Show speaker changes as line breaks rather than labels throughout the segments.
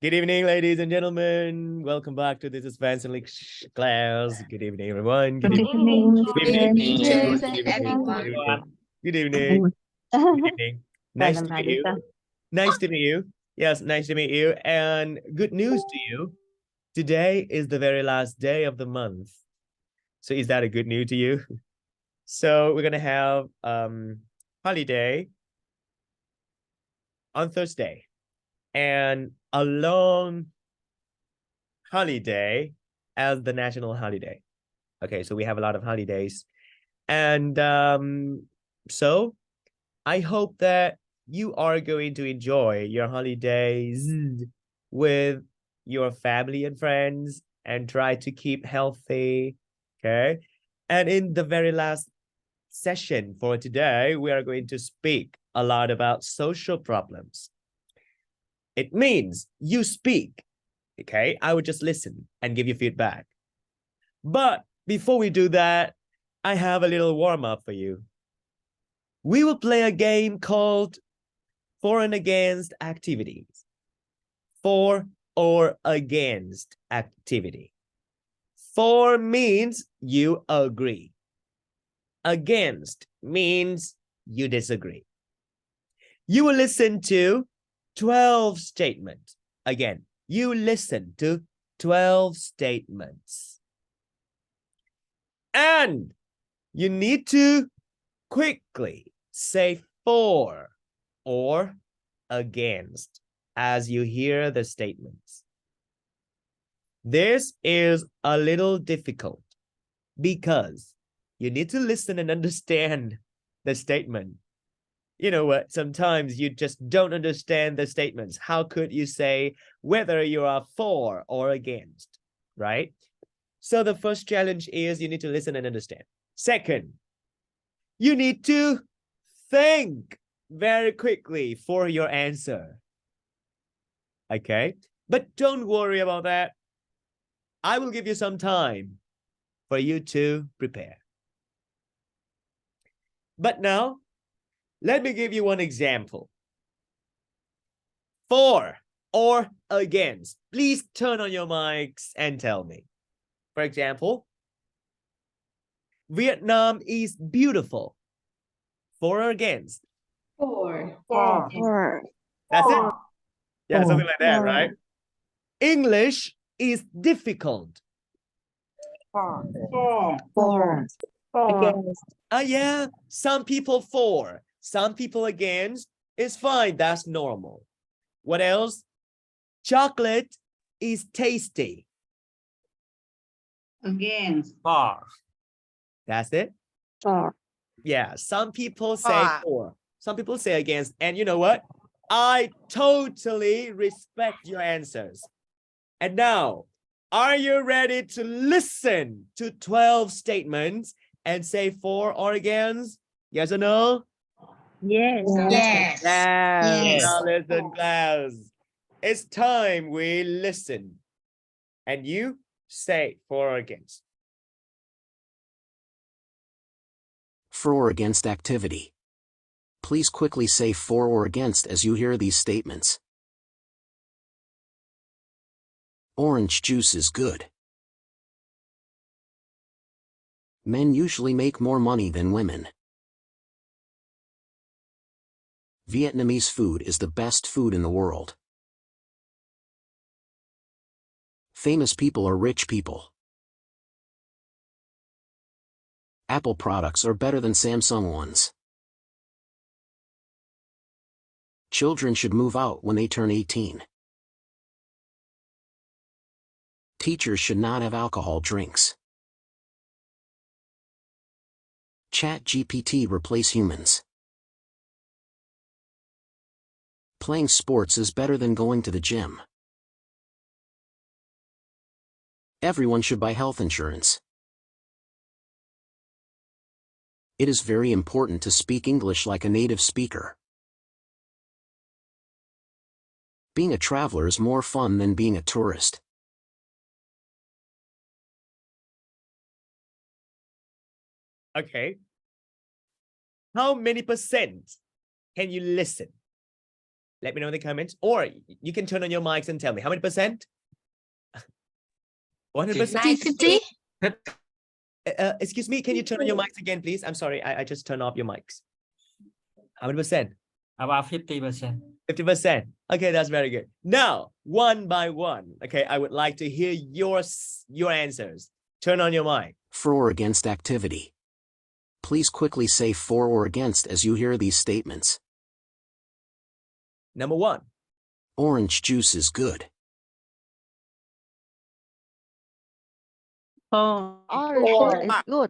Good evening, ladies and gentlemen. Welcome back to this advanced English class. Good evening, everyone. Good evening. Good evening.
Teachers
Good
and
evening.
everyone.
Good evening. Good evening. Nice to
làm
meet
đi
you.
ta.
Nice to meet you. Yes, nice to meet you. And good news to you. Today is the very last day of the month. So is that a good news to you? So we're gonna have holiday on Thursday and a long holiday as the national holiday. Okay, so we have a lot of holidays. And so I hope that you are going to enjoy your holidays with your family and friends and try to keep healthy. Okay. And in the very last session for today, we are going to speak a lot about social problems. It means you speak. Okay, I would just listen and give you feedback. But before we do that, I have a little warm-up for you. We will play a game called For and Against Activities. For or against activity. For means you agree. Against means you disagree. You will listen to 12 statements. Again, you listen to 12 statements. And you need to quickly say for or against as you hear the statements. This is a little difficult because you need to listen and understand the statement. You know what? Sometimes you just don't understand the statements. How could you say whether you are for or against, right? So the first challenge is you need to listen and understand. Second, you need to think very quickly for your answer. Okay, but don't worry about that. I will give you some time for you to prepare. But now, let me give you one example. For or against. Please turn on your mics and tell me. For example, Vietnam is beautiful. For or against?
For.
That's it. Yeah, something like that, right? English is difficult.
For. Against.
Yeah, some people for, some people against. It's fine, that's normal. What else? Chocolate is tasty.
Against.
For. That's it.
For.
Yeah, some people say for, some people say against. And you know what? I totally respect your answers. And now, are you ready to listen to 12 statements and say for or against? Yes or no?
Yes.
Yes.
Yes.
Yes.
Now listen, class. It's time we listen. And you say for or against.
For or against activity. Please quickly say for or against as you hear these statements. Orange juice is good. Men usually make more money than women. Vietnamese food is the best food in the world. Famous people are rich people. Apple products are better than Samsung ones. Children should move out when they turn 18. Teachers should not have alcohol drinks. ChatGPT replace humans. Playing sports is better than going to the gym. Everyone should buy health insurance. It is very important to speak English like a native speaker. Being a traveler is more fun than being a tourist.
Okay. How many percent can you listen? Let me know in the comments, or you can turn on your mics and tell me how many percent. 100%.
50.
Excuse me, can you turn on your mics again, please? I'm sorry, I just turned off your mics. How many percent?
About 50%.
50%. Okay, that's very good. Now, one by one, okay, I would like to hear your answers. Turn on your mic.
For or against activity. Please quickly say for or against as you hear these statements.
Number 1.
Orange juice is good.
Orange is good.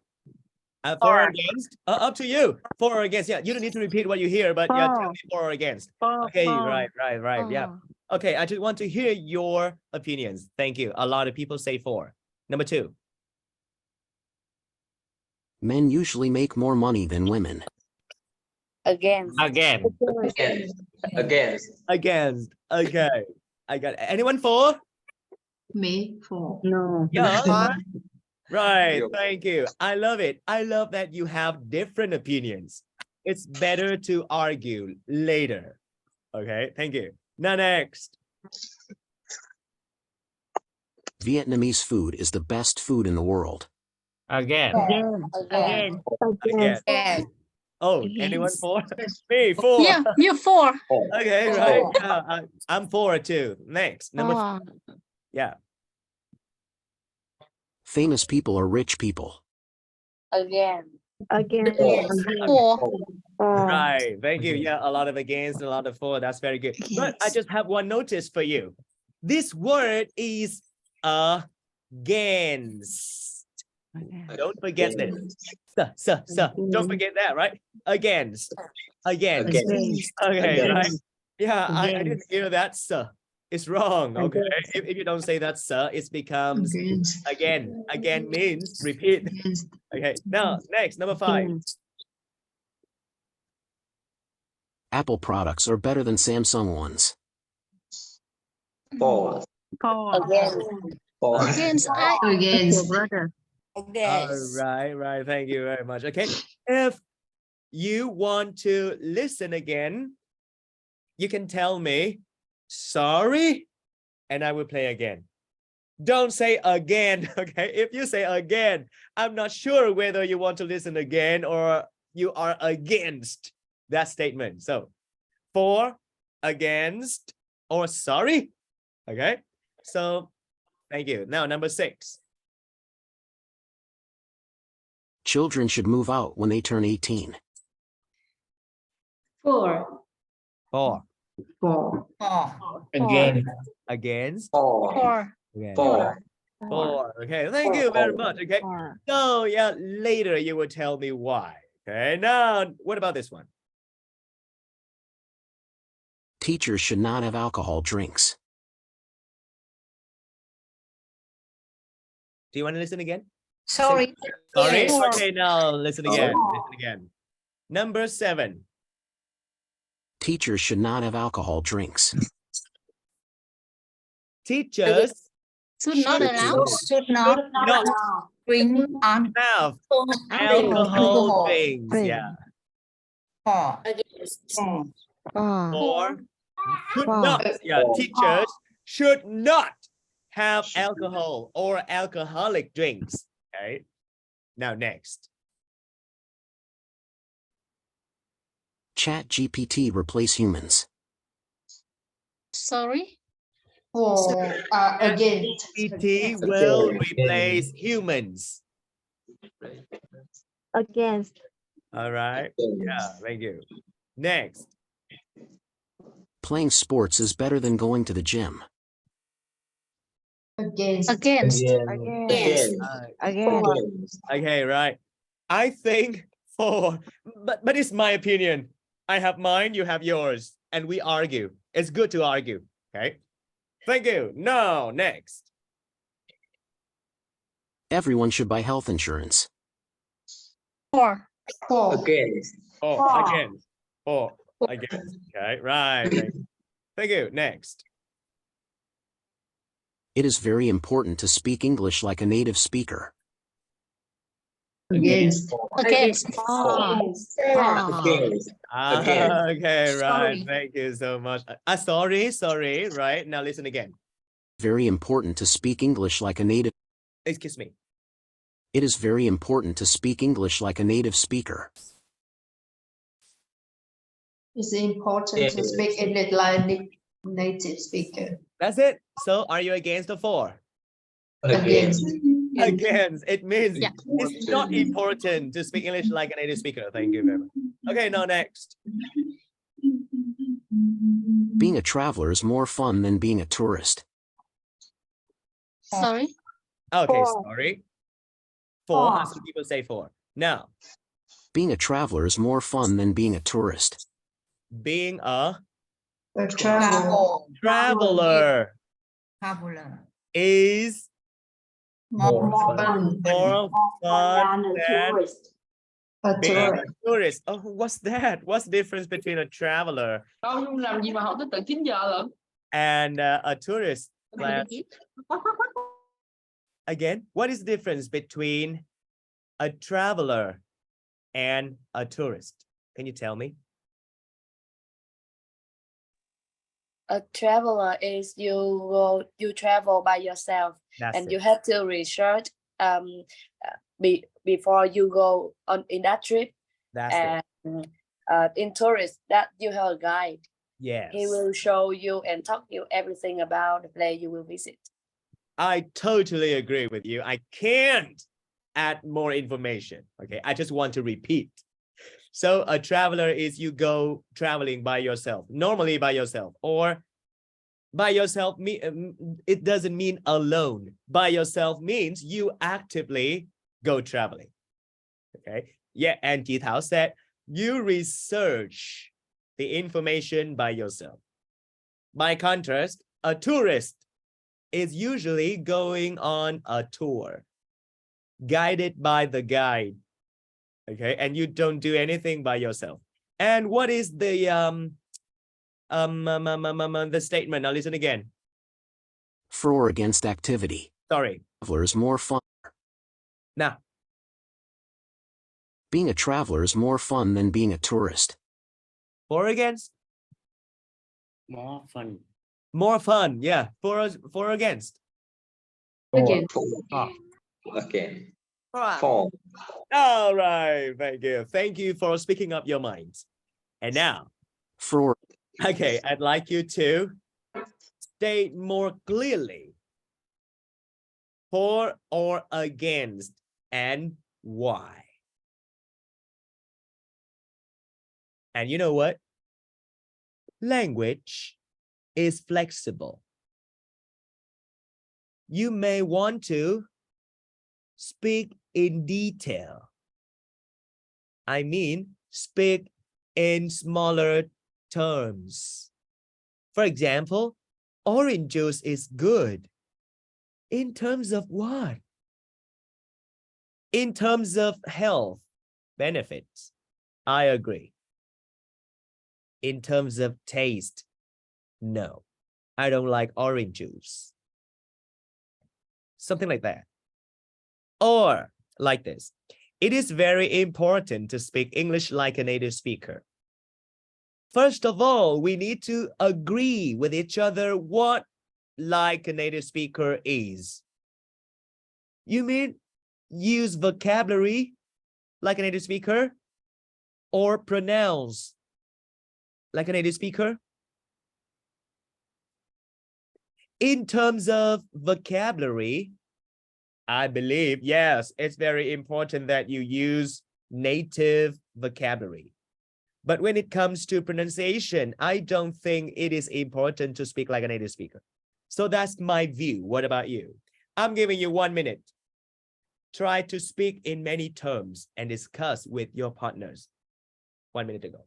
For or against? Up to you. For or against? Yeah, you don't need to repeat what you hear, but yeah, tell me for or against. Okay, right. Yeah. Okay, I just want to hear your opinions. Thank you. A lot of people say for. Number 2.
Men usually make more money than women.
Against.
Again.
Against. Okay. I got anyone for?
Me for.
No.
Yeah. Right. Thank you. I love it. I love that you have different opinions. It's better to argue later. Okay. Thank you. Now next.
Vietnamese food is the best food in the world.
Again.
Again.
Again. Oh, anyone for? Me, 4.
Yeah, me for.
Okay, right. Yeah, I'm 4 too. Next, number 4. Yeah.
Famous people are rich people.
Again.
For.
Right. Thank you. Yeah, a lot of against and a lot of for. That's very good. But I just have one notice for you. This word is against. Don't forget this. Don't forget that, right? Against. Okay, right? Yeah, I didn't hear that, sir. It's wrong. Okay. If you don't say that, sir, it becomes again. Again means repeat. Okay. Now, next, number 5.
Apple products are better than Samsung ones.
Against.
Right. Thank you very much. Okay. If you want to listen again, you can tell me sorry, and I will play again. Don't say again. Okay. If you say again, I'm not sure whether you want to listen again or you are against that statement. So for, against, or sorry. Okay. So thank you. Now number 6.
Children should move out when they turn 18.
For.
Again.
Against.
For.
Again. For. Okay. Thank you very much. Okay. So yeah, later you will tell me why. Okay. Now, what about this one?
Teachers should not have alcohol drinks.
Do you want to listen again?
Sorry.
Sorry.
Yes.
Okay. Now listen again. Listen again. Number 7.
Teachers should not have alcohol drinks.
Teachers
Should not allow. Should not drink on.
have alcohol drinks. Yeah. Or should not. Yeah. Teachers should not have alcohol or alcoholic drinks. Okay. Now next.
ChatGPT replace humans.
Sorry.
Against. GPT will replace humans.
Against.
All right. Yeah. Thank you. Next.
Playing sports is better than going to the gym.
Against.
Again.
Okay. Right. I think for, but it's my opinion. I have mine. You have yours, and we argue. It's good to argue. Okay. Thank you. Now, next.
Everyone should buy health insurance.
For.
Against. Against. Okay, right. Thank you. Next.
It is very important to speak English like a native speaker.
Against. Against.
Okay, right.
Sorry.
Thank you so much. Sorry. Right. Now listen again.
Very important to speak English like a native.
Excuse me.
It is very important to speak English like a native speaker.
It's important to speak English like native speaker.
That's it. So are you against the 4?
Against.
Against. It means
Yeah.
it's not important to speak English like a native speaker. Thank you very much. Okay, now next.
Being a traveler is more fun than being a tourist.
Sorry.
Okay, sorry. 4. Some people say 4. Now,
Being a traveler is more fun than being a tourist.
being a
Travel.
traveler is
More fun.
more fun than
A
being a
tourist.
tourist. Oh, what's that? What's the difference between a traveler
Không làm gì mà học tới tận 9 giờ lận.
and a tourist class? Again, what is the difference between a traveler and a tourist? Can you tell me?
A traveler is you travel by yourself
That's
and
it.
you have to research before you go on in that trip.
That's it.
And in tourist that you have a guide.
Yes.
He will show you and talk you everything about the place you will visit.
I totally agree with you. I can't add more information. Okay, I just want to repeat. So a traveler is you go traveling by yourself, normally by yourself, or by yourself. It doesn't mean alone. By yourself means you actively go traveling. Okay, yeah, and Ji Thao said you research the information by yourself. By contrast, a tourist is usually going on a tour, guided by the guide. Okay, and you don't do anything by yourself. And what is the statement? Now listen again.
For or against activity.
Sorry.
Traveler is more fun.
Now.
Being a traveler is more fun than being a tourist.
For or against?
More fun.
More fun, yeah. For or against?
Again.
Again.
For.
All right, thank you. Thank you for speaking up your minds. And now,
For.
Okay, I'd like you to state more clearly for or against and why. And you know what? Language is flexible. You may want to speak in detail. I mean, speak in smaller terms. For example, orange juice is good. In terms of what? In terms of health benefits, I agree. In terms of taste, no, I don't like orange juice. Something like that. Or like this. It is very important to speak English like a native speaker. First of all, we need to agree with each other what like a native speaker is. You mean use vocabulary like a native speaker or pronounce like a native speaker? In terms of vocabulary, I believe, yes, it's very important that you use native vocabulary. But when it comes to pronunciation, I don't think it is important to speak like a native speaker. So that's my view. What about you? I'm giving you 1 minute. Try to speak in many terms and discuss with your partners. 1 minute ago.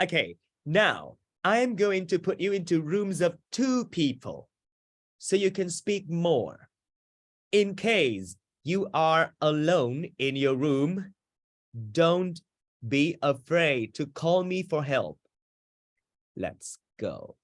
Okay, now I am going to put you into rooms of 2 people so you can speak more. In case you are alone in your room, don't be afraid to call me for help. Let's go.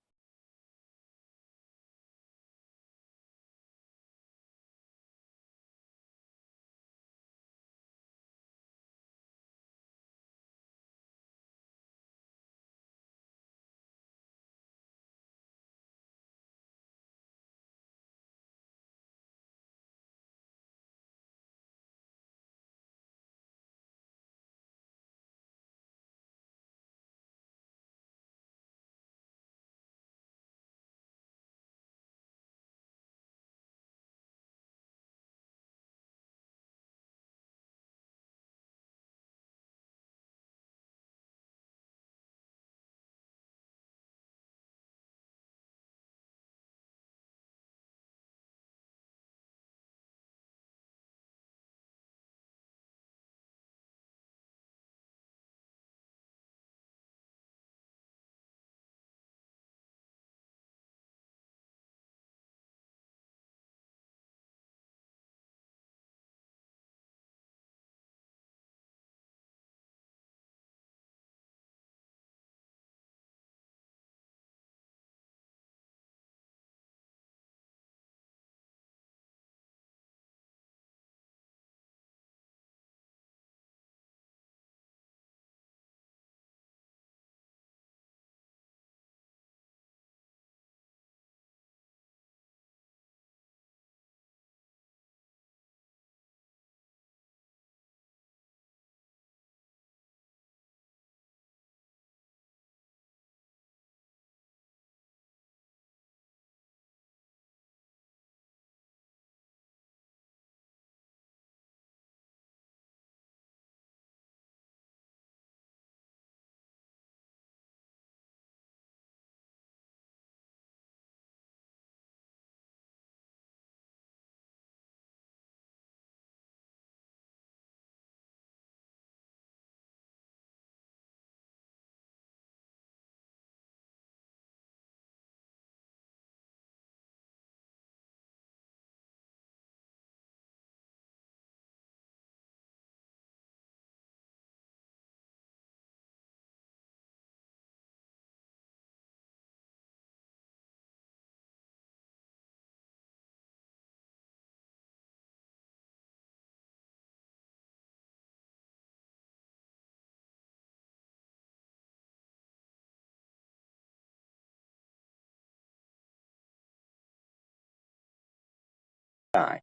I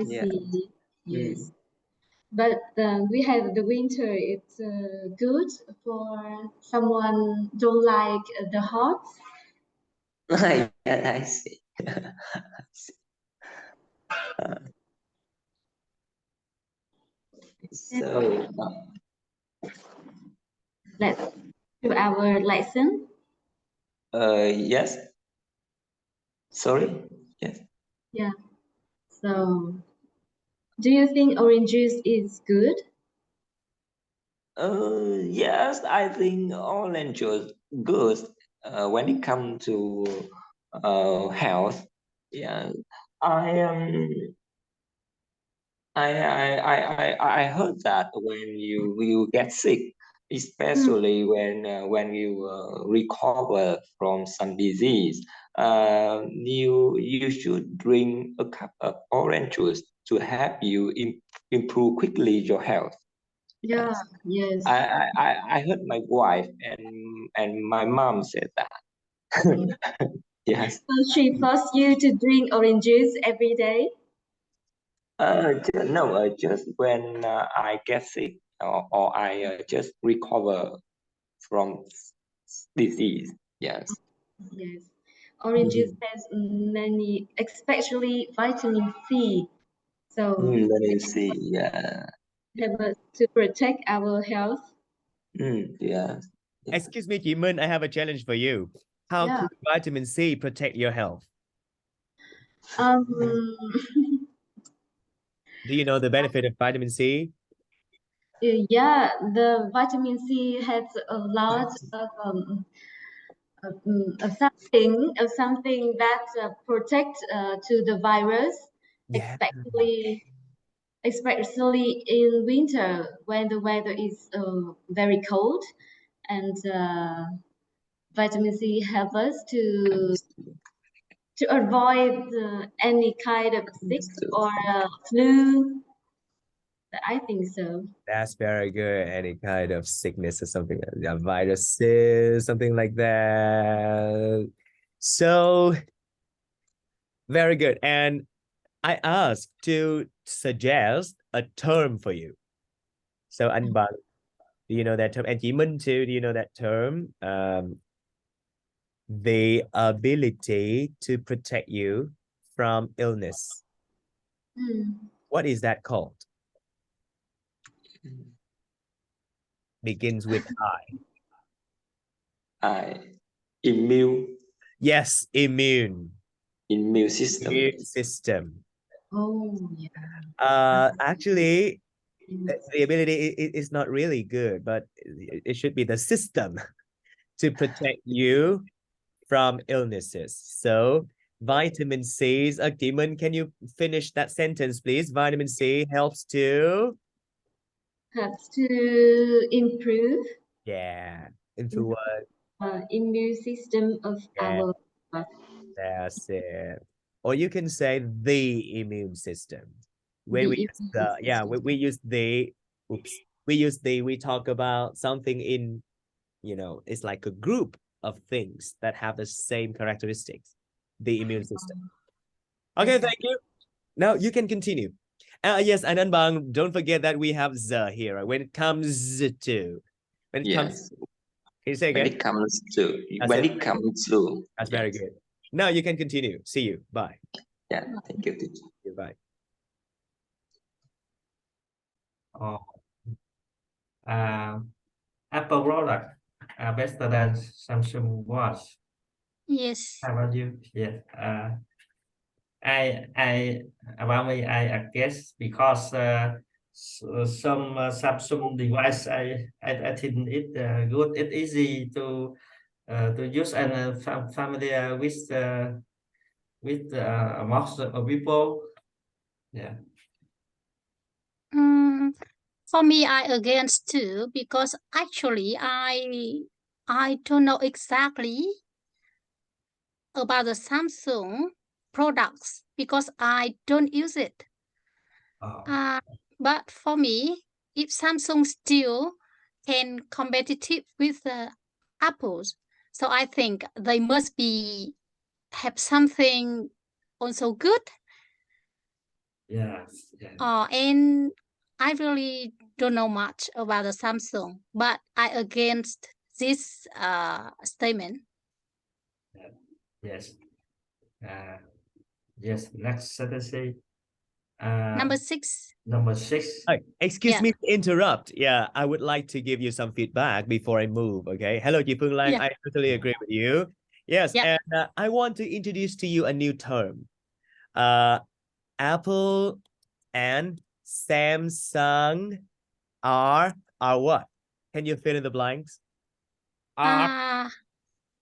see. Yes. But we have the winter. It's good for someone don't like the hot.
Yeah, I see. So
Let's do our lesson.
yes. Sorry. Yes.
Yeah. So, do you think orange juice is good?
Yes, I think orange juice good when it comes to health. Yeah, I I heard that when you get sick, especially when you recover from some disease, you should drink a cup of orange juice to help you improve quickly your health.
Yeah. Yes.
I heard my wife and my mom said that. Yes.
So she forced you to drink orange juice every day?
No, just when I get sick or I just recover from disease. Yes.
Yes. Orange juice has many, especially vitamin C. So
Let me see. Yeah.
have to protect our health.
Yes.
Excuse me, chị Minh, I have a challenge for you. How
Yeah.
could vitamin C protect your health?
Um,
Do you know the benefit of vitamin C?
Yeah, the vitamin C has a lot of something that protects to the virus,
Yeah,
especially in winter when the weather is very cold, and vitamin C helps us to avoid any kind of sick or flu. I think so.
that's very good. Any kind of sickness or something, viruses, something like that. So very good. And I asked to suggest a term for you. So anh Bằng, do you know that term? And chị Minh too, do you know that term? The ability to protect you from illness. What is that called? Begins with I.
Immune.
Yes, immune.
Immune system.
Immune system.
Oh, yeah.
Actually, the ability is not really good, but it should be the system to protect you from illnesses. So vitamin C, chị Minh, can you finish that sentence, please? Vitamin C helps to
Improve.
Yeah, improve what?
Immune system of our.
That's it. Or you can say the immune system. When we use the, yeah, we use the, we talk about something in, you know, it's like a group of things that have the same characteristics. The immune system. Okay, thank you. Now you can continue. Yes, and Anbang, don't forget that we have the here. Right? When it comes to, when it comes, can you say again?
When it comes to.
That's very good. Now you can continue. See you. Bye.
Yeah, thank you, teacher.
Goodbye.
Apple product are better than Samsung Watch.
Yes.
How about you? Yes. I about me, I guess because some Samsung device, I think it good. It's easy to use and familiar with most of people. Yeah.
For me, I against too, because actually I don't know exactly about the Samsung products because I don't use it. But for me, if Samsung still can competitive with Apple's, so I think they must be have something also good.
Yeah.
And I really don't know much about the Samsung, but I against this statement.
Yes. Yes. Next sentence.
Number 6.
Number 6.
Oh, excuse me to interrupt. Yeah, I would like to give you some feedback before I move. Okay. Hello, chị Phương Lan. I totally agree with you. Yes, and I want to introduce to you a new term. Apple and Samsung are what? Can you fill in the blanks?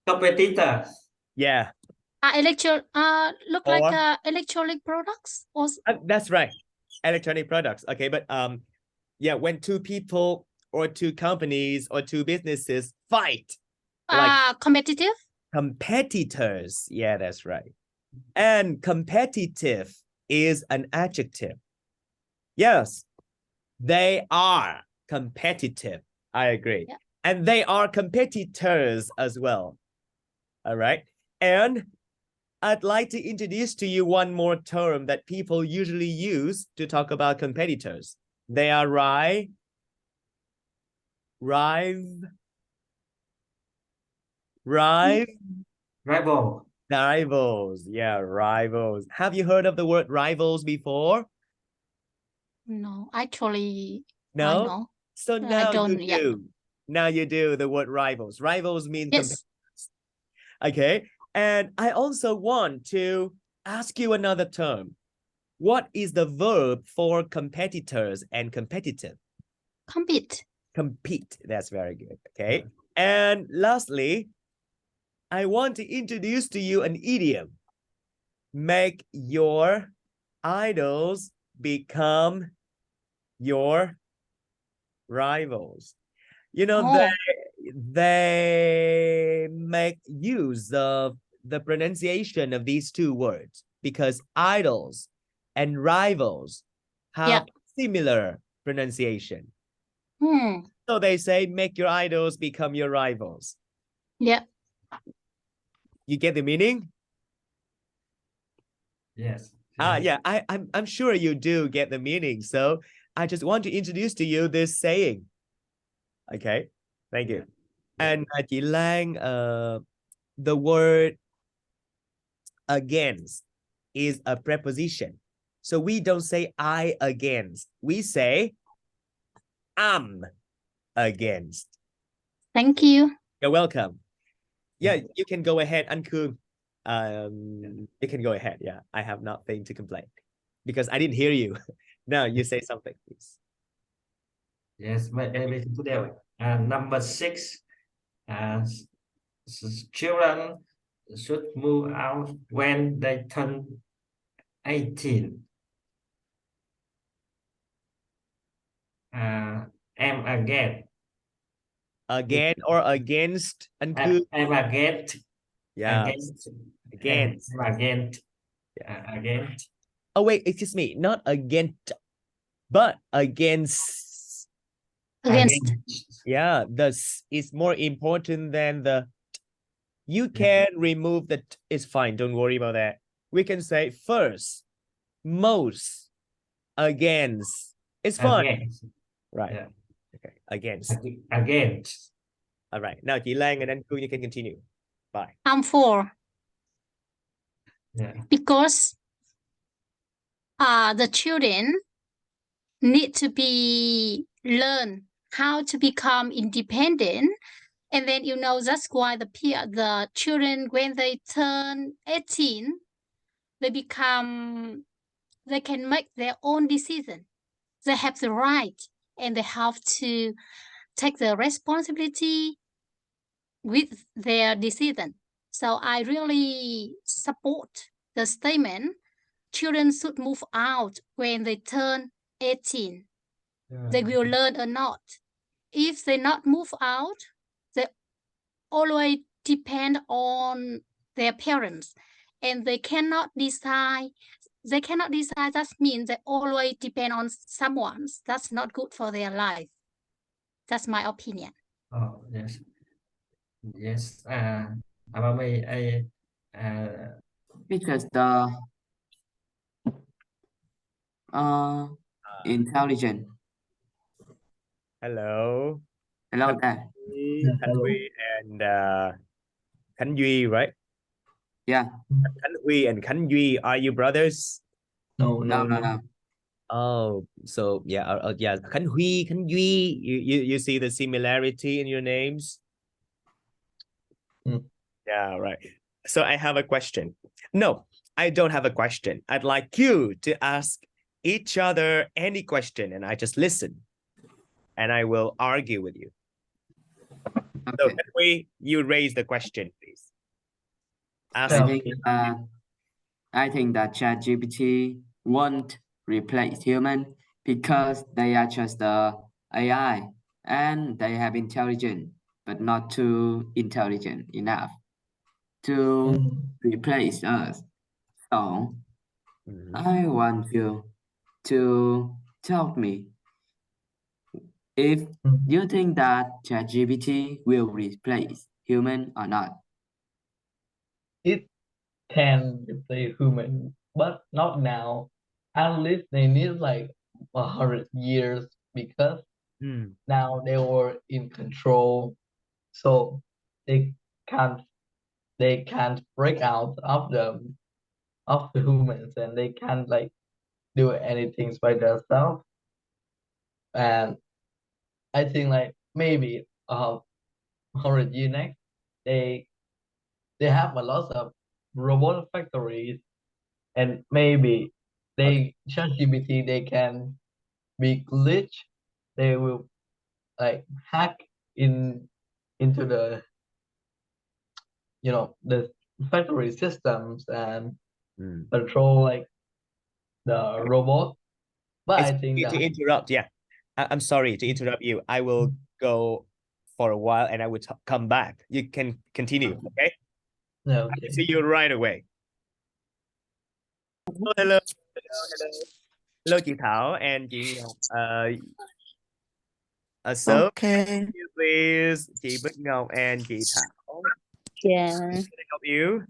Competitors.
Yeah.
Look like electronic products. Or...
that's right. Electronic products. Okay, but yeah, when two people or two companies or two businesses fight, like
competitive.
Competitors. Yeah, that's right. And competitive is an adjective. Yes, they are competitive. I agree. Yeah. And they are competitors as well. All right. And I'd like to introduce to you one more term that people usually use to talk about competitors. They are rivals. Yeah, rivals. Have you heard of the word rivals before?
No, actually.
No?
No.
So now you do. Now you do the word rivals. Rivals mean competitors. Okay. And I also want to ask you another term. What is the verb for competitors and competitive?
Compete.
Compete. That's very good. Okay. And lastly, I want to introduce to you an idiom. Make your idols become your rivals. You know, they make use of the pronunciation of these two words because idols and rivals have similar pronunciation. So they say, make your idols become your rivals.
Yeah.
You get the meaning?
Yes.
Yeah, I'm sure you do get the meaning. So I just want to introduce to you this saying. Okay, thank you. And chị Lan, the word against is a preposition. So we don't say I against. We say I'm against.
Thank you.
You're welcome. Yeah, you can go ahead, anh Khương. You can go ahead. Yeah, I have nothing to complain because I didn't hear you. Now you say something, please.
Yes, maybe today. Number 6. Children should move out when they turn 18. Em again.
Again or against? Anh Khương.
Em against.
Yeah. Against.
Against.
Yeah.
Against.
Oh wait, excuse me, not against, but against.
Against.
Yeah, this is more important than the. You can remove the. It's fine. Don't worry about that. We can say first, most, against. It's fine.
Against.
Right.
Yeah.
Okay. Against.
Against.
All right. Now, chị Lan and then you can continue. Bye.
I'm for.
Yeah.
Because the children need to learn how to become independent, and then that's why the children, when they turn 18, they can make their own decision. They have the right, and they have to take the responsibility with their decision. So I really support the statement, children should move out when they turn 18. They will learn or not. If they not move out, they always depend on their parents, and they cannot decide. That means they always depend on someone. That's not good for their life. That's my opinion.
Oh, yes. Yes. About me,
because the intelligent.
Hello.
Hello there.
Khánh Huy and Khánh Duy, right?
Yeah.
Khánh Huy and Khánh Duy, are you brothers?
No.
Oh, so yeah, yeah. Khánh Huy, Khánh Duy. You see the similarity in your names? Yeah, right. So I have a question. No, I don't have a question. I'd like you to ask each other any question, and I just listen, and I will argue with you.
Okay.
So Khánh Huy, you raise the question, please. Ask
I think that ChatGPT won't replace human because they are just the AI and they have intelligence, but not too intelligent enough to replace us. So I want you to tell me if you think that ChatGPT will replace human or not.
It can replace human, but not now. At least they need like 100 years because now they were in control, so they can't break out of the humans, and they can't like do anything by themselves. And I think like maybe 100 years next, they have a lot of robot factories, and maybe ChatGPT they can be glitch. They will like hack into the the factory systems and control like the robot. But I think
to interrupt, yeah. I'm sorry to interrupt you. I will go for a while and I will come back. You can continue, okay?
Okay.
I'll see you right away. Hello. Hello chị Thảo and chị Ngọc. So
Okay.
please, chị Bích Ngọc and chị Thảo.
Yeah.
Can I help you?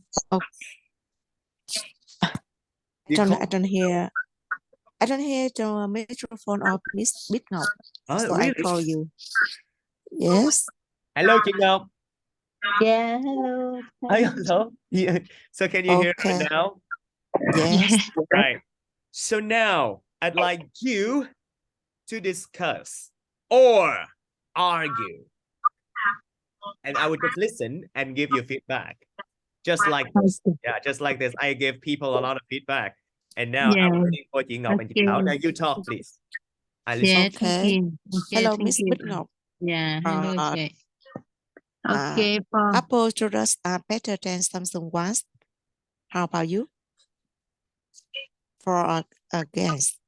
I don't hear. I don't hear the microphone of Miss Bích Ngọc. So
really?
I call you. Yes.
Hello, chị Ngọc.
Yeah. Hello.
Hello. Yeah. So can you hear me now?
Yes.
Right. So now I'd like you to discuss or argue. And I would just listen and give you feedback. Just like this. Yeah, just like this. I give people a lot of feedback. And now I'm waiting for chị Ngọc and chị Thảo. Now you talk, please. I listen.
Okay. Hello, Miss Bích Ngọc.
Yeah, hello, Jay. Okay.
Apple products are better than Samsung ones. How about you? For or against?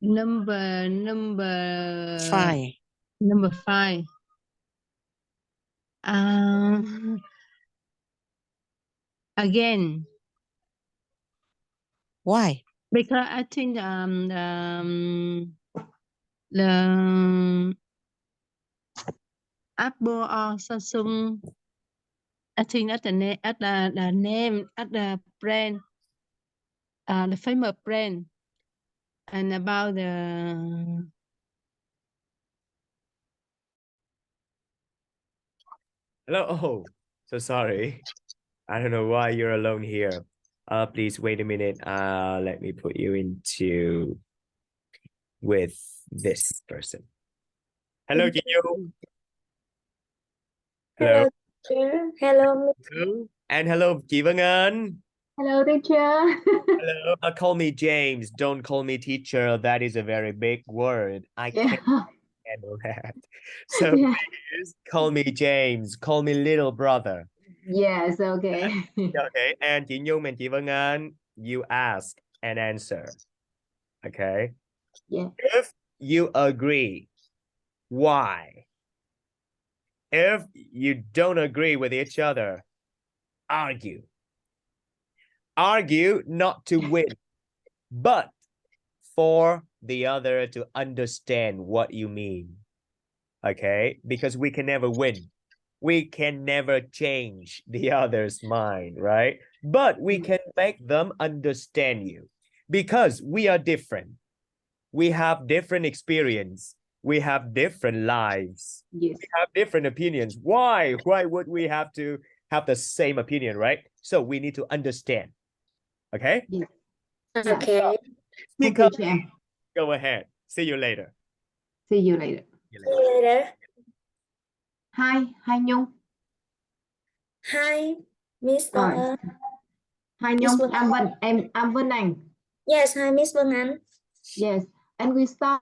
Number
5.
Number 5. Again.
Why?
Because I think the Apple or Samsung, I think at the name, at the brand, the famous brand, and about the
Hello. Oh, so sorry. I don't know why you're alone here. Please wait a minute. Let me put you into with this person. Hello, chị Nhung. Hello.
Hello.
And hello, chị Vân Anh.
Hello, teacher.
Hello. Call me James. Don't call me teacher. That is a very big word. I can't handle that. So please call me James. Call me little brother.
Yes, okay.
Okay. And chị Nhung and chị Vân Anh, you ask and answer. Okay.
Yeah.
If you agree, why? If you don't agree with each other, argue. Argue not to win, but for the other to understand what you mean. Okay? Because we can never win. We can never change the other's mind, right? But we can make them understand you because we are different. We have different experience. We have different lives.
Yes.
We have different opinions. Why? Why would we have to have the same opinion, right? So we need to understand. Okay?
Yes.
Okay.
Speak up. Go ahead. See you later.
See you later.
See you later.
Hi Nhung.
Hi, Miss Vân Anh.
Hi Nhung. I'm Vân Anh.
Yes, hi, Miss Vân Anh.
Yes, and we start.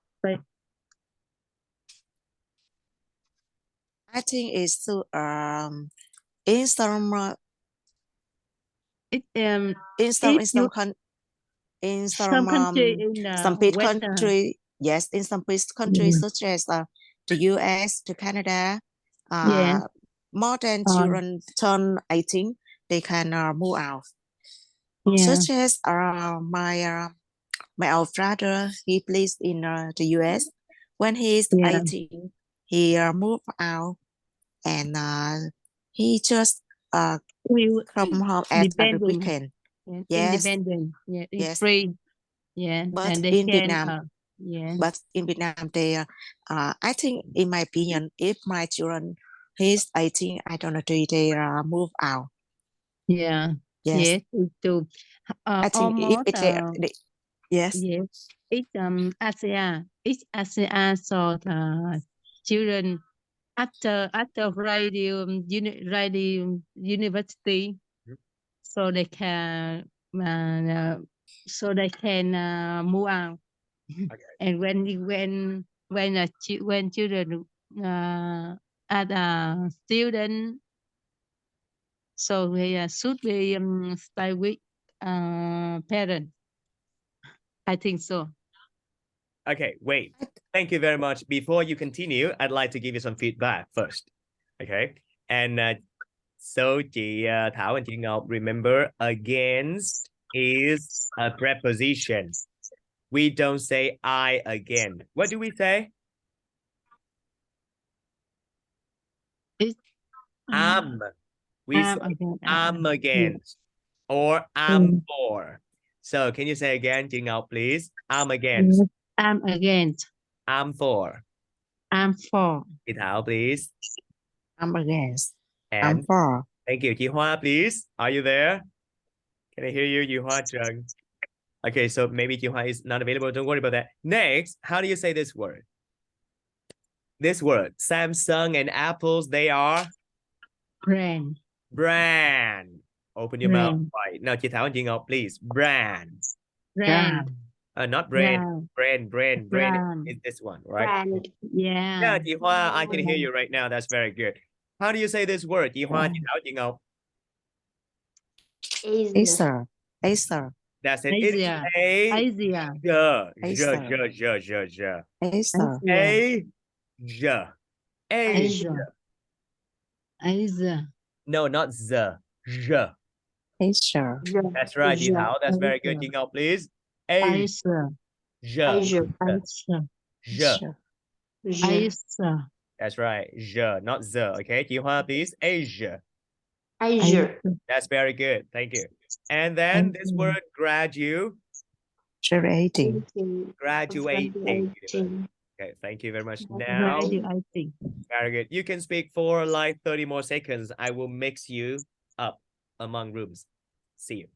I think it's to in some country, yes, in some countries such as the US, to Canada, more than children turn 18, they can move out. Such as my old brother, he plays in the US. When he's 18, he moved out and he just come home at the weekend. Yes,
independent. Yeah, it's
yes.
free. Yeah,
But
and they
in
can,
Vietnam, but in Vietnam, they I think, in my opinion, if my children he's 18, I don't know, they move out.
Yeah.
Yes.
Yes, too.
I think
Almost,
if yes.
Yes, it's ASEAN. It's ASEAN, so the children after radio university, so they can move out.
And when children are student, so we should be stay with parents. I think so.
Okay, wait. Thank you very much. Before you continue, I'd like to give you some feedback first. Okay. And so chị Thảo and chị Ngọc, remember, against is a preposition. We don't say I again. What do we say? I'm. We say I'm against or I'm for. So can you say again, chị Ngọc, please? I'm against.
I'm against.
I'm for.
I'm for.
Chị Thảo, please.
I'm against.
And
I'm for.
Thank you. Chị Hoa, please. Are you there? Can I hear you, chị Hoa Trần? Okay, so maybe chị Hoa is not available. Don't worry about that. Next, how do you say this word? This word, Samsung and apples, they are?
Brand.
Brand. Open your mouth wide. Now, chị Thảo and chị Ngọc, please. Brand.
Brand.
Not brand. Brand is this one, right?
Brand. Yeah.
Yeah, chị Hoa, I can hear you right now. That's very good. How do you say this word? Chị Hoa, chị Thảo, chị Ngọc.
Acer. Acer.
That's it.
Asia. Asia.
Asia.
Asia.
No, not the.
Asia.
That's right, chị Thảo. That's very good. Chị Ngọc, please.
Asia.
Asia.
Asia.
That's right. Not the. Okay, chị Hoa, please. Asia. That's very good. Thank you. And then this word graduating. Graduating. Okay, thank you very much. Now,
graduating.
Very good. You can speak for like 30 more seconds. I will mix you up among rooms. See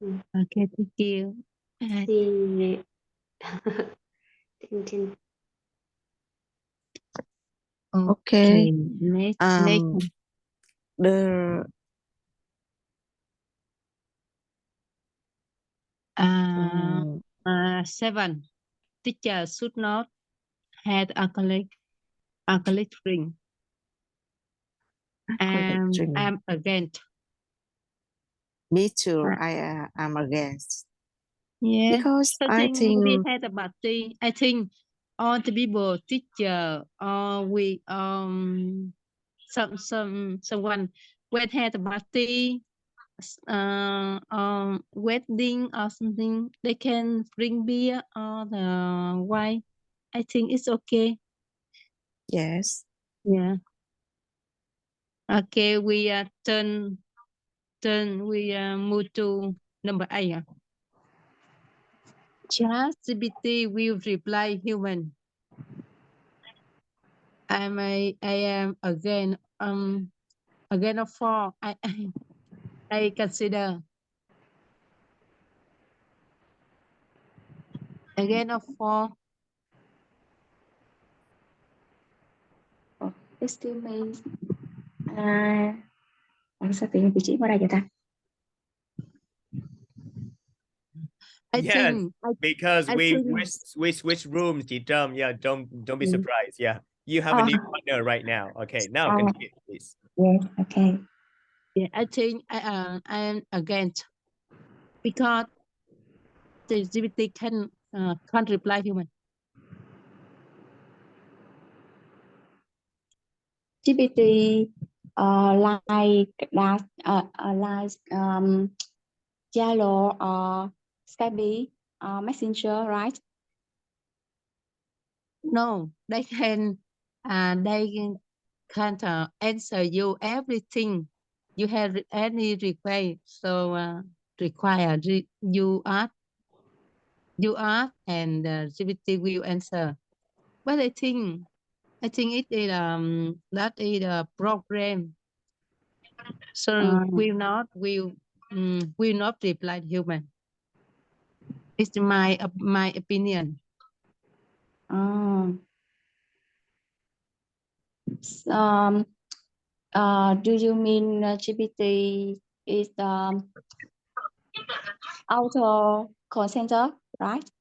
you.
Okay, thank you.
Okay.
Next.
The
7. Teacher should not have alcoholic drink. I'm against.
Me too. I am against.
Yeah.
Because
I think we had a party. I think all the people, teacher, we someone when had a party, wedding or something, they can bring beer or the wine. I think it's okay.
Yes.
Yeah. Okay, we turn. We move to number 8. ChatGPT will reply human. I am again of 4. I consider again of 4.
Excuse me. Sao tự nhiên chị chỉ qua đây vậy ta?
Yes, because we switch rooms, chị Trâm. Yeah, don't be surprised. Yeah, you have a new partner right now. Okay, now continue, please.
Yes, okay.
Yeah, I think I am against because the GPT can't reply human.
GPT like that like Zalo or Skype Messenger, right?
No, they can't answer you everything. You have any request, so require you ask, and GPT will answer. But I think it is that is a program, so will not reply human. It's my opinion.
Do you mean GPT is auto call center, right?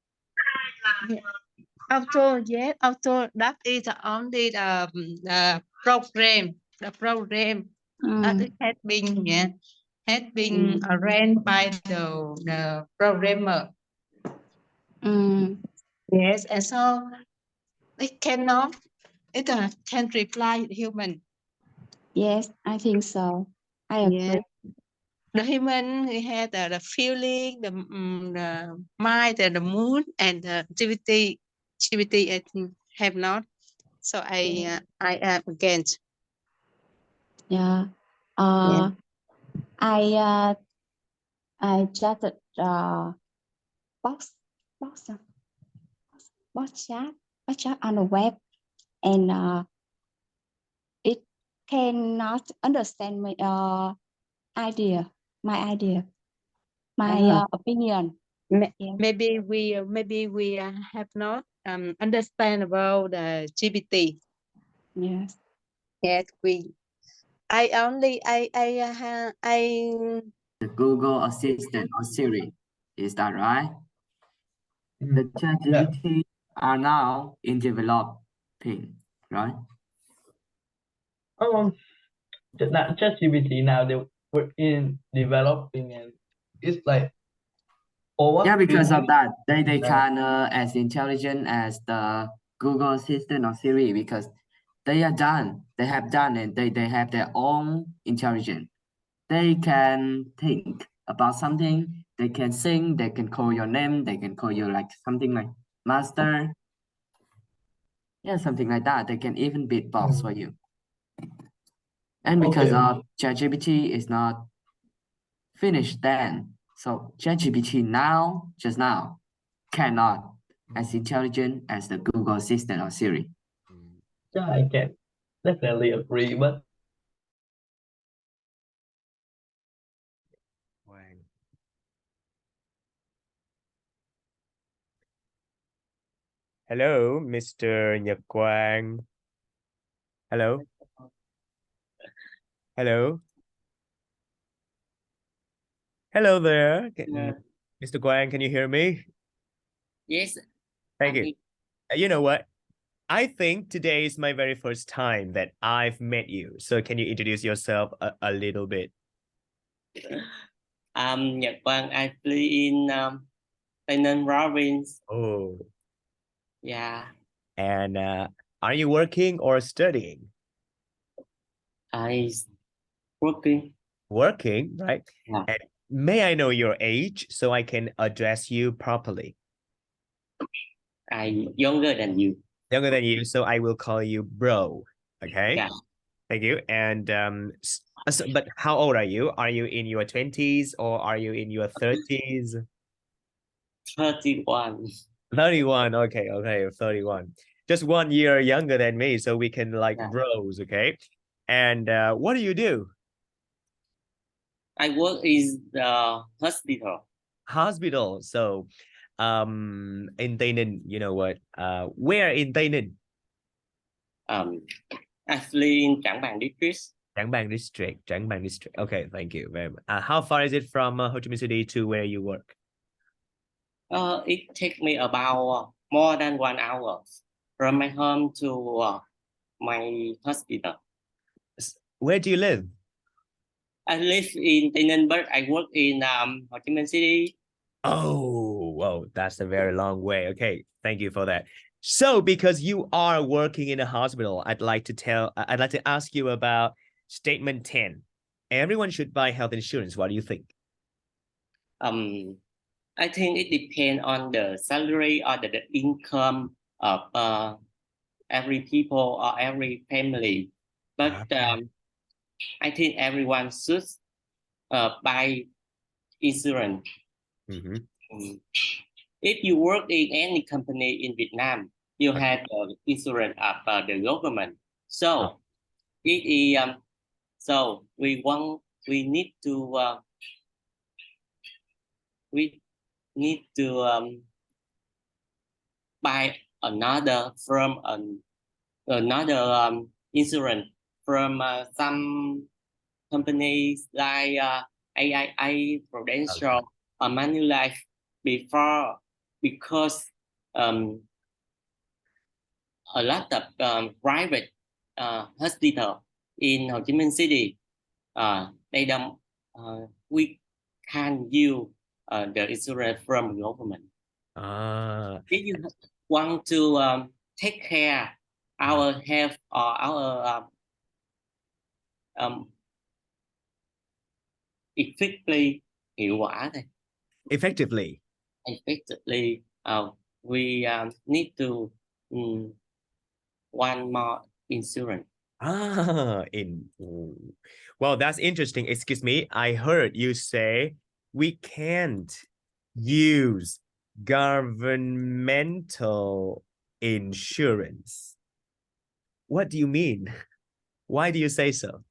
Auto, yes, auto. That is only the program. The program that it has been, yeah, has been arranged by the programmer. Yes, and so it cannot. It can reply human.
Yes, I think so. I
Yeah.
agree.
The human he had the feeling, the mind, the mood, and the activity. Activity I think have not. So I am against.
Yeah.
Yeah.
I chatted box chat on the web, and it cannot understand my idea, my opinion.
Maybe we have not understand about the GPT.
Yes.
Yes, I
The Google Assistant or Siri, is that right? The ChatGPT are now in developing, right?
Not ChatGPT now, they were in developing, and it's like
Yeah, because of that, they can as intelligent as the Google Assistant or Siri, because they have done, and they have their own intelligence. They can think about something, they can sing, they can call your name, they can call you like something like master. Yeah, something like that. They can even beatbox for you. And because of ChatGPT is not finished then, so ChatGPT now, just now, cannot as intelligent as the Google Assistant or Siri.
Yeah, I can definitely agree, but
Hello, Mr. Nhật Quang. Hello. Hello. Hello there. Mr. Quang, can you hear me?
Yes.
Thank you. You know what? I think today is my very first time that I've met you. So can you introduce yourself a little bit?
Nhật Quang, I live in Tây Ninh province.
Oh.
Yeah.
And are you working or studying?
I working.
Working, right?
Yeah.
And may I know your age so I can address you properly?
I'm younger than you.
Younger than you, so I will call you bro. Okay.
Yeah.
Thank you. And but how old are you? Are you in your 20s or are you in your 30s?
31.
31. Okay, 31. Just 1 year younger than me, so we can like bros, okay? And what do you do?
I work in the hospital.
Hospital. So in Tây Ninh, you know what? Where in Tây Ninh?
Actually in Trảng Bàng district.
Trảng Bàng district. Okay, thank you very much. How far is it from Ho Chi Minh City to where you work?
It takes me about more than 1 hour from my home to my hospital.
Where do you live?
I live in Tây Ninh, but I work in Ho Chi Minh City.
Oh, whoa, that's a very long way. Okay, thank you for that. So, because you are working in a hospital, I'd like to ask you about statement 10. Everyone should buy health insurance. What do you think?
I think it depends on the salary or the income of every people or every family. But I think everyone should buy insurance. If you work in any company in Vietnam, you have the insurance of the government. So it is so we need to buy another from another insurance from some companies like AIA, Prudential, or Manulife because a lot of private hospital in Ho Chi Minh City. They don't. We can use the insurance from the government. If you want to take care our health or our effectively hiệu quả thôi.
Effectively,
we need to one more insurance.
Well, that's interesting. Excuse me, I heard you say we can't use governmental insurance. What do you mean? Why do you say so?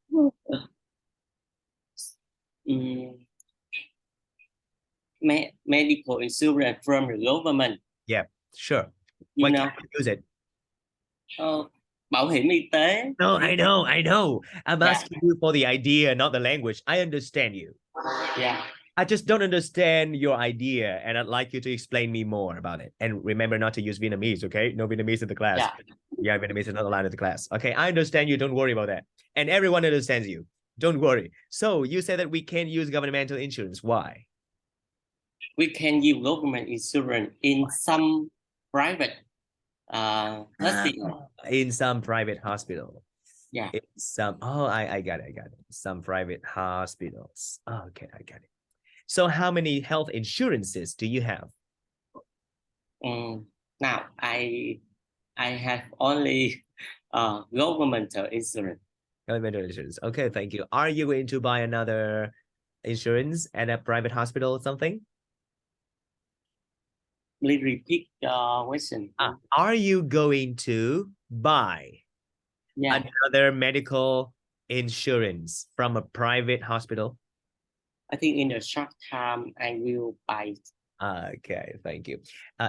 Medical insurance from the government.
Yeah, sure.
You
Why
know,
can't you use it?
Bảo hiểm y tế.
No, I know. I'm asking you for the idea, not the language. I understand you.
Yeah.
I just don't understand your idea, and I'd like you to explain me more about it. And remember not to use Vietnamese, okay? No Vietnamese in the class. Yeah, Vietnamese is not allowed in the class. Okay, I understand you. Don't worry about that. And everyone understands you. Don't worry. So you said that we can't use governmental insurance. Why?
We can use government insurance in some private hospital.
In some private hospital.
Yeah.
I got it. Some private hospitals. Okay, I got it. So how many health insurances do you have?
Now I have only governmental insurance.
Governmental insurance. Okay, thank you. Are you going to buy another insurance at a private hospital or something?
Please repeat the question.
Are you going to buy another medical insurance from a private hospital?
I think in a short time I will buy it.
Okay, thank you.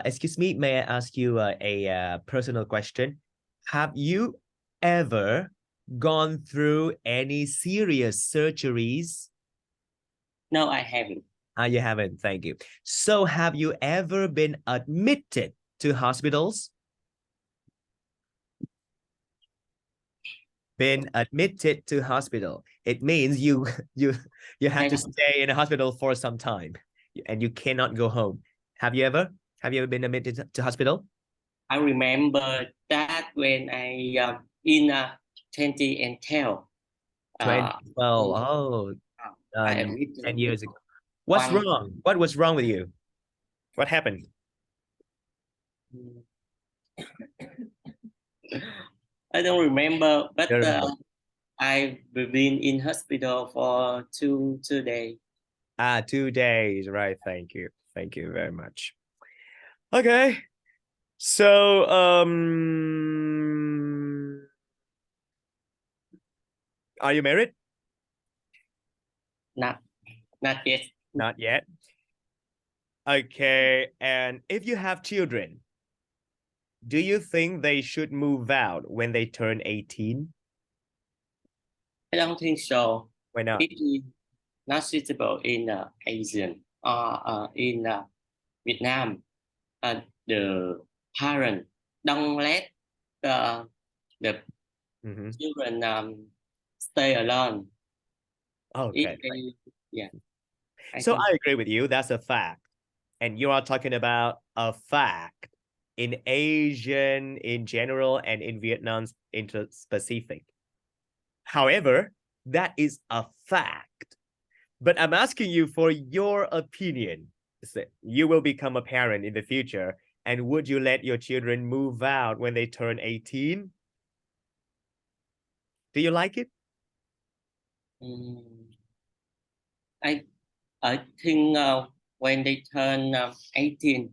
Excuse me, may I ask you a personal question? Have you ever gone through any serious surgeries?
No, I haven't.
You haven't, thank you. So have you ever been admitted to hospitals? Been admitted to hospital. It means you have to stay in a hospital for some time and you cannot go home. Have you ever been admitted to hospital?
I remember that when I in 2012.
2012. 10 years ago. What's wrong? What was wrong with you? What happened?
I don't remember, but I've been in hospital for two days.
2 days, right? Thank you very much. Okay, so are you married?
Not yet.
Not yet. Okay, and if you have children, do you think they should move out when they turn 18?
I don't think so.
Why not?
It is not suitable in Asian or in Vietnam. The parent don't let the children stay alone.
Okay.
So
I agree with you. That's a fact. And you are talking about a fact in Asian in general and in Vietnam in specific. However, that is a fact. But I'm asking you for your opinion. You will become a parent in the future, and would you let your children move out when they turn 18? Do you like it?
I think when they turn 18,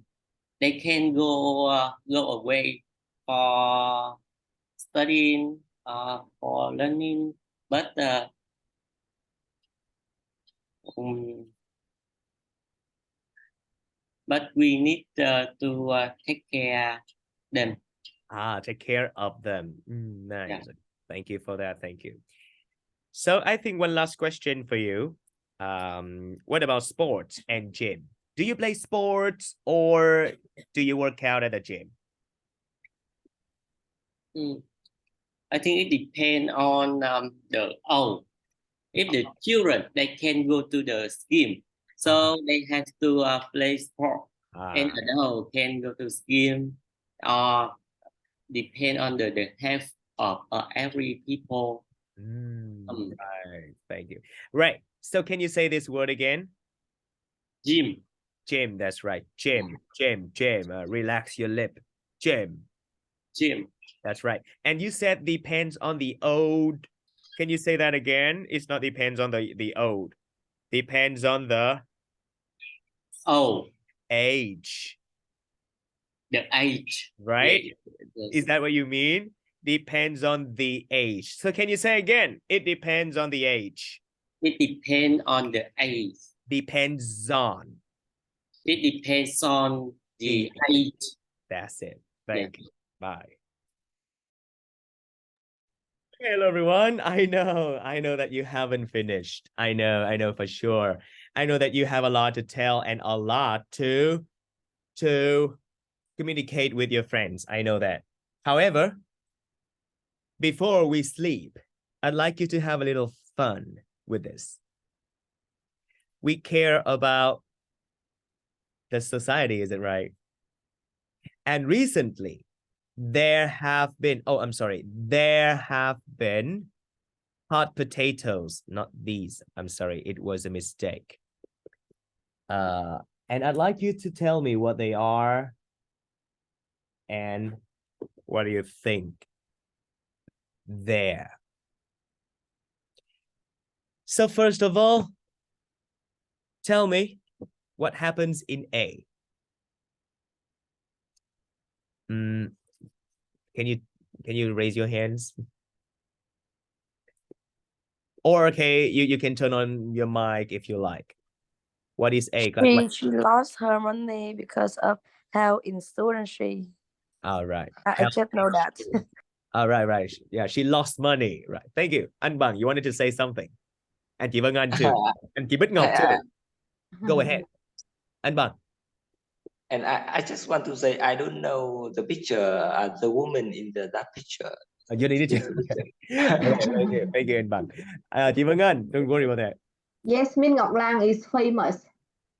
they can go away for studying, for learning, but we need to take care them.
Take care of them. Nice. Yeah. Thank you for that. Thank you. So I think one last question for you. What about sports and gym? Do you play sports or do you work out at the gym?
I think it depends on the old. If the children, they can go to the gym, so they have to play sport. And adult can go to gym, or depend on the health of every people.
Right, thank you. Right, so can you say this word again?
Gym.
Gym, that's right. Gym. Relax your lip. Gym. That's right. And you said depends on the old. Can you say that again? It's not depends on the old. Depends on the
old
age.
The age.
Right?
Yes.
Is that what you mean? Depends on the age. So can you say again? It depends on the age.
It depends on the age.
Depends on.
It depends on the age.
That's it. Thank you. Bye. Hello, everyone. I know that you haven't finished. I know for sure. I know that you have a lot to tell and a lot to communicate with your friends. I know that. However, before we sleep, I'd like you to have a little fun with this. We care about the society, is it right? And recently, there have been hot potatoes, not these. I'm sorry, it was a mistake. And I'd like you to tell me what they are and what do you think there. So first of all, tell me what happens in A. Can you raise your hands? Or okay, you can turn on your mic if you like. What is A?
She lost her money because of health insurance.
All right.
I just know that.
All right. Yeah, she lost money. Right. Thank you. Anh Bằng, you wanted to say something. And chị Vân Anh too. And chị Bích Ngọc too. Go ahead. Anh Bằng.
And I just want to say, I don't know the picture, the woman in that picture.
You need to. Thank you, anh Bằng. Chị Vân Anh, don't worry about that.
Yes, Min Ngọc Lan is famous.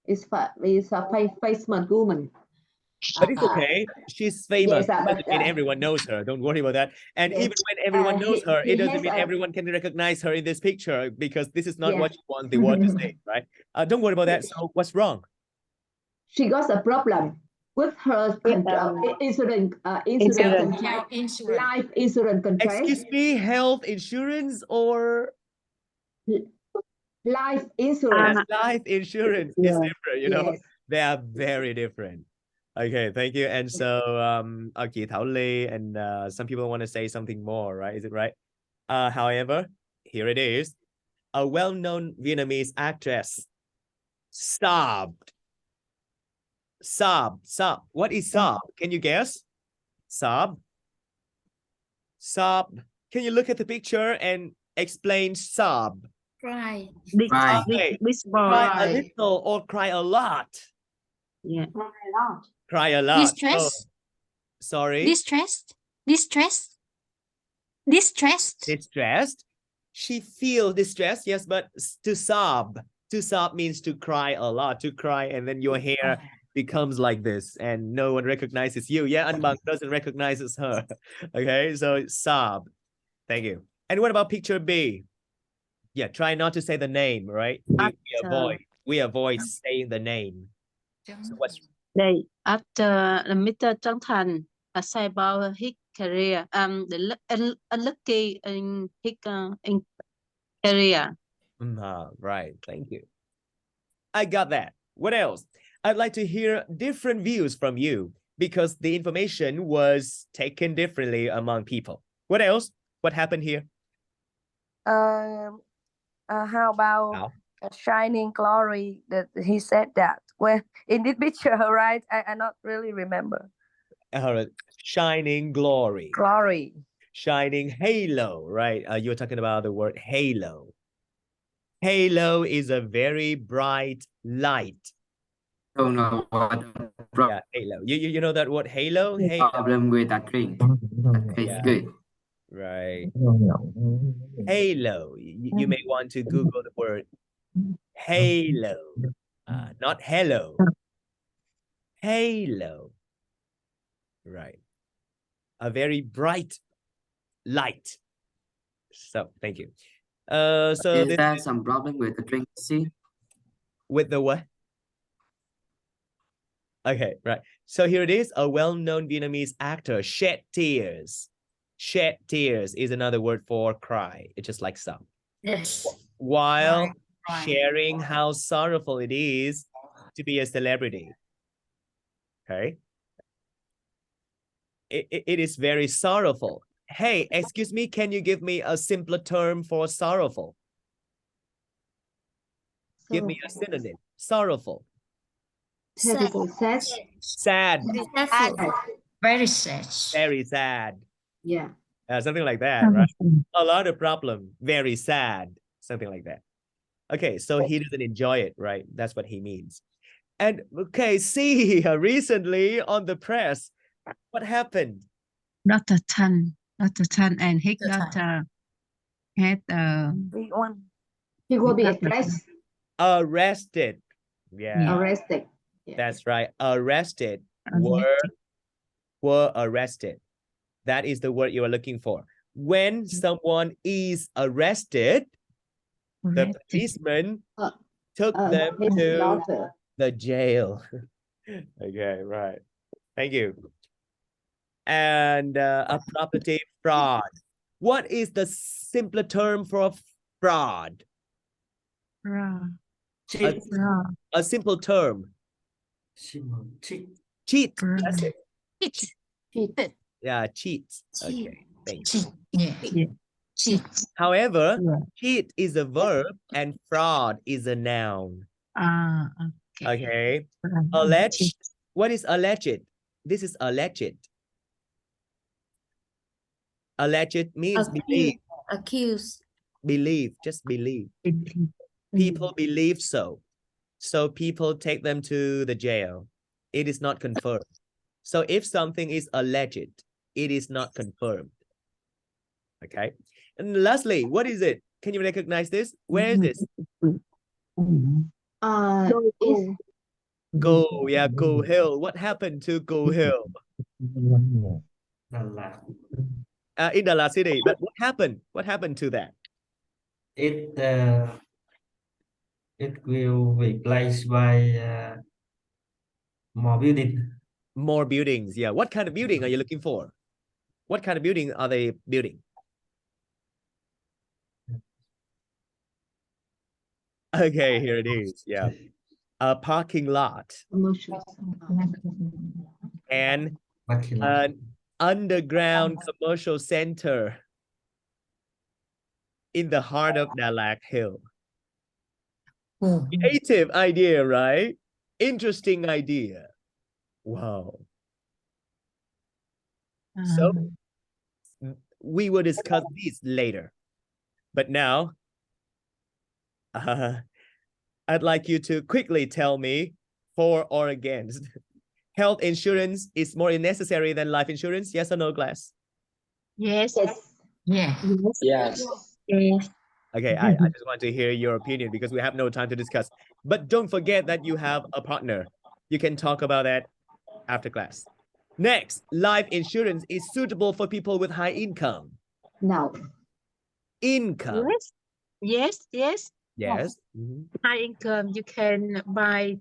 Is a famous woman.
But it's okay. She's famous.
Yes, but,
doesn't mean everyone knows her. Don't worry about that. And
yes,
even when everyone knows her, it doesn't mean
a...
everyone can recognize her in this picture because this is not what she wants the world to say, right? Don't worry about that. So what's wrong?
She got a problem with her insurance life insurance contract.
Excuse me, health insurance or
life insurance?
Life insurance is different, you know. They are very different. Okay, thank you. And so chị Thảo Ly and some people want to say something more, right? Is it right? However, here it is. A well-known Vietnamese actress sobbed. What is sob? Can you guess? Sob. Can you look at the picture and explain sob?
Cry.
Cry a little or cry a lot?
Yeah.
Cry a lot.
Distress.
Oh, sorry.
Distressed.
She feels distressed, yes, but to sob means to cry a lot, to cry, and then your hair becomes like this and no one recognizes you. Yeah, Anh Bằng doesn't recognize her. Okay, so sob. Thank you. And what about picture B? Yeah, try not to say the name, right? We avoid saying the name. So what's
after Mr. Trân Thành say about his career, the unlucky in his career.
Right, thank you. I got that. What else? I'd like to hear different views from you because the information was taken differently among people. What else? What happened here?
How about a shining glory that he said that? Well, in this picture, right? I not really remember.
Shining glory. Shining halo, right? You're talking about the word halo. Halo is a very bright light.
Don't know what the
Yeah, halo. You know that word halo? Halo.
problem with that drink. Okay,
Yeah.
good.
Right. Halo. You may want to Google the word halo. Not hello. Halo. Right. A very bright light. So thank you. So
Is there some problem with the drink? See?
With the what? Okay, right. So here it is. A well-known Vietnamese actor shed tears. Shed tears is another word for cry. It's just like some.
Yes.
While
Right.
sharing how sorrowful it is to be a celebrity. Okay. It is very sorrowful. Hey, excuse me, can you give me a simpler term for sorrowful? Give me a synonym. Sorrowful.
Sad.
Sad.
Very sad.
Very sad.
Yeah.
Something like that, right? A lot of problem. Very sad. Something like that. Okay, so he doesn't enjoy it, right? That's what he means. And okay, see, recently on the press, what happened?
Dr. Tan and his daughter had
He will be arrested.
Arrested. Yeah.
Arrested. Yeah.
That's right. Arrested. Were arrested. That is the word you are looking for. When someone is arrested, the policeman took them to the jail. Okay, right. Thank you. And a property fraud. What is the simpler term for fraud? A simple term. Cheat. That's it.
Cheat.
Yeah, cheat. Okay, thank you.
Yeah. Cheat.
However, cheat is a verb and fraud is a noun. Okay. Alleged. What is alleged? This is alleged. Alleged means believe.
Accused.
Believe. Just believe. People believe so. So people take them to the jail. It is not confirmed. So if something is alleged, it is not confirmed. Okay. And lastly, what is it? Can you recognize this? Where is this? Go. Yeah, Go Hill. What happened to Go Hill? In Đà Lạt City. But what happened? What happened to that?
It will be replaced by more building.
More buildings. Yeah. What kind of building are you looking for? What kind of building are they building? Okay, here it is. Yeah. A parking lot. And an underground commercial center in the heart of Đà Lạt Hill. Creative idea, right? Interesting idea. Wow. So we will discuss this later. But now, I'd like you to quickly tell me for or against. Health insurance is more necessary than life insurance. Yes or no, class?
Yes.
Yeah.
Yes.
Okay, I just want to hear your opinion because we have no time to discuss. But don't forget that you have a partner. You can talk about that after class. Next, life insurance is suitable for people with high income.
No.
Income.
Yes.
Yes.
High income, you can buy.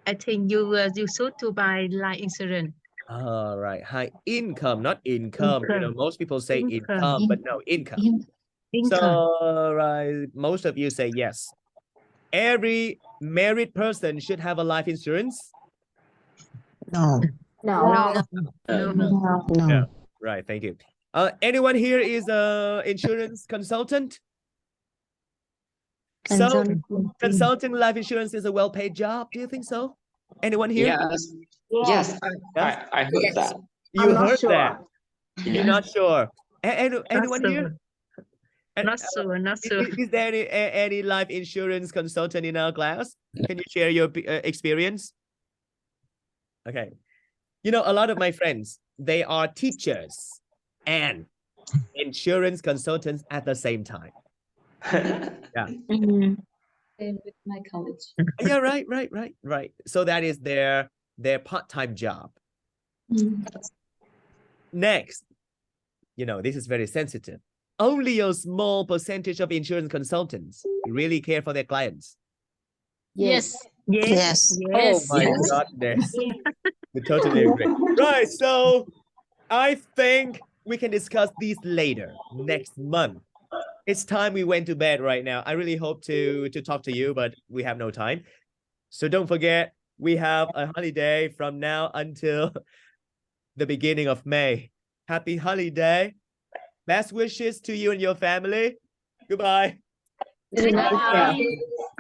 I think you should to buy life insurance.
All right, high income, not income. You know, most people say income, but no, income. So, right, most of you say yes. Every married person should have a life insurance.
No.
Right, thank you. Anyone here is a insurance consultant? So, consulting life insurance is a well-paid job. Do you think so? Anyone here?
Yes. I heard that.
You heard that?
Yeah.
You're not sure. Anyone here?
Not sure.
Is there any life insurance consultant in our class? Can you share your experience? Okay. You know, a lot of my friends, they are teachers and insurance consultants at the same time. Yeah.
Same with my college.
Yeah, right. So that is their part-time job. Next, you know, this is very sensitive. Only a small percentage of insurance consultants really care for their clients.
Yes.
Yes.
Oh my goodness. We totally agree. Right, so I think we can discuss these later, next month. It's time we went to bed right now. I really hope to talk to you, but we have no time. So don't forget, we have a holiday from now until the beginning of May. Happy holiday. Best wishes to you and your family. Goodbye.
Goodbye.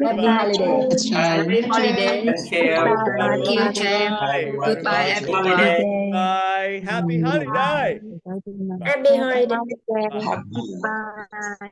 Happy holiday.
Happy holiday.
Thank you.
Thank you, James. Goodbye, everyone.
Bye. Happy holiday.
Happy holiday.
Happy.
Bye.